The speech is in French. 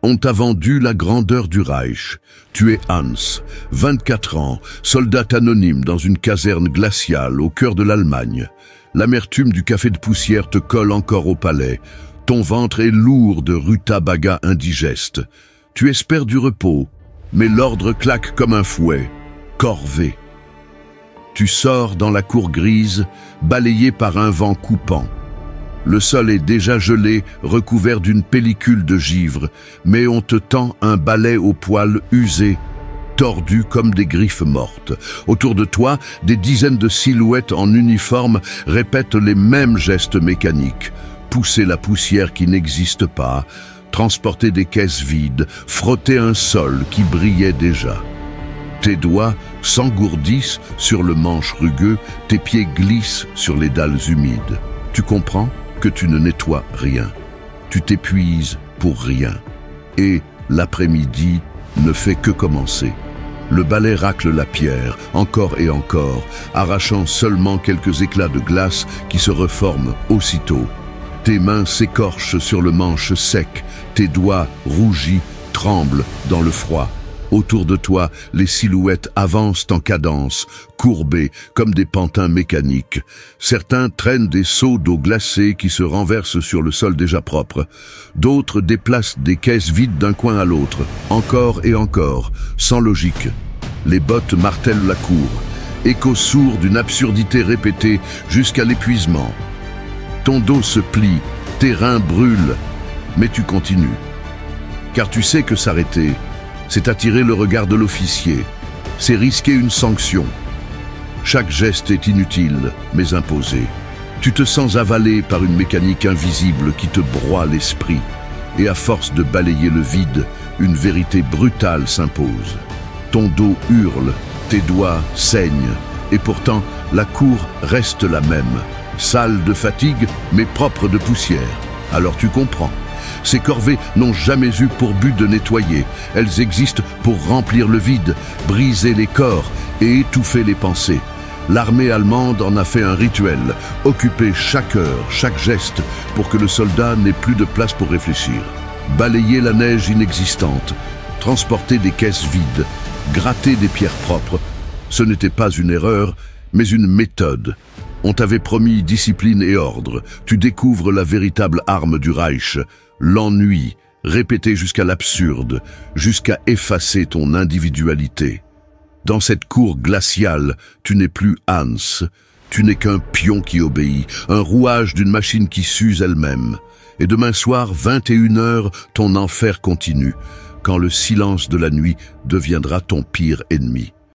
On t'a vendu la grandeur du Reich. Tu es Hans, 24 ans, soldat anonyme dans une caserne glaciale au cœur de l'Allemagne. L'amertume du café de poussière te colle encore au palais. Ton ventre est lourd de rutabaga indigeste. Tu espères du repos, mais l'ordre claque comme un fouet. Corvée. Tu sors dans la cour grise, balayé par un vent coupant. Le sol est déjà gelé, recouvert d'une pellicule de givre, mais on te tend un balai aux poils usés, tordus comme des griffes mortes. Autour de toi, des dizaines de silhouettes en uniforme répètent les mêmes gestes mécaniques. Pousser la poussière qui n'existe pas, transporter des caisses vides, frotter un sol qui brillait déjà. Tes doigts s'engourdissent sur le manche rugueux, tes pieds glissent sur les dalles humides. Tu comprends que tu ne nettoies rien. Tu t'épuises pour rien. Et l'après-midi ne fait que commencer. Le balai racle la pierre, encore et encore, arrachant seulement quelques éclats de glace qui se reforment aussitôt. Tes mains s'écorchent sur le manche sec, tes doigts rougis tremblent dans le froid. Autour de toi, les silhouettes avancent en cadence, courbées comme des pantins mécaniques. Certains traînent des seaux d'eau glacée qui se renversent sur le sol déjà propre. D'autres déplacent des caisses vides d'un coin à l'autre, encore et encore, sans logique. Les bottes martèlent la cour, écho sourd d'une absurdité répétée jusqu'à l'épuisement. Ton dos se plie, tes reins brûlent, mais tu continues. Car tu sais que s'arrêter, c'est attirer le regard de l'officier, c'est risquer une sanction. Chaque geste est inutile, mais imposé. Tu te sens avalé par une mécanique invisible qui te broie l'esprit. Et à force de balayer le vide, une vérité brutale s'impose. Ton dos hurle, tes doigts saignent, et pourtant la cour reste la même. Sale de fatigue, mais propre de poussière. Alors tu comprends. Ces corvées n'ont jamais eu pour but de nettoyer. Elles existent pour remplir le vide, briser les corps et étouffer les pensées. L'armée allemande en a fait un rituel, occuper chaque heure, chaque geste, pour que le soldat n'ait plus de place pour réfléchir. Balayer la neige inexistante, transporter des caisses vides, gratter des pierres propres, ce n'était pas une erreur, mais une méthode. On t'avait promis discipline et ordre. Tu découvres la véritable arme du Reich, l'ennui, répété jusqu'à l'absurde, jusqu'à effacer ton individualité. Dans cette cour glaciale, tu n'es plus Hans, tu n'es qu'un pion qui obéit, un rouage d'une machine qui s'use elle-même. Et demain soir, 21h, ton enfer continue, quand le silence de la nuit deviendra ton pire ennemi.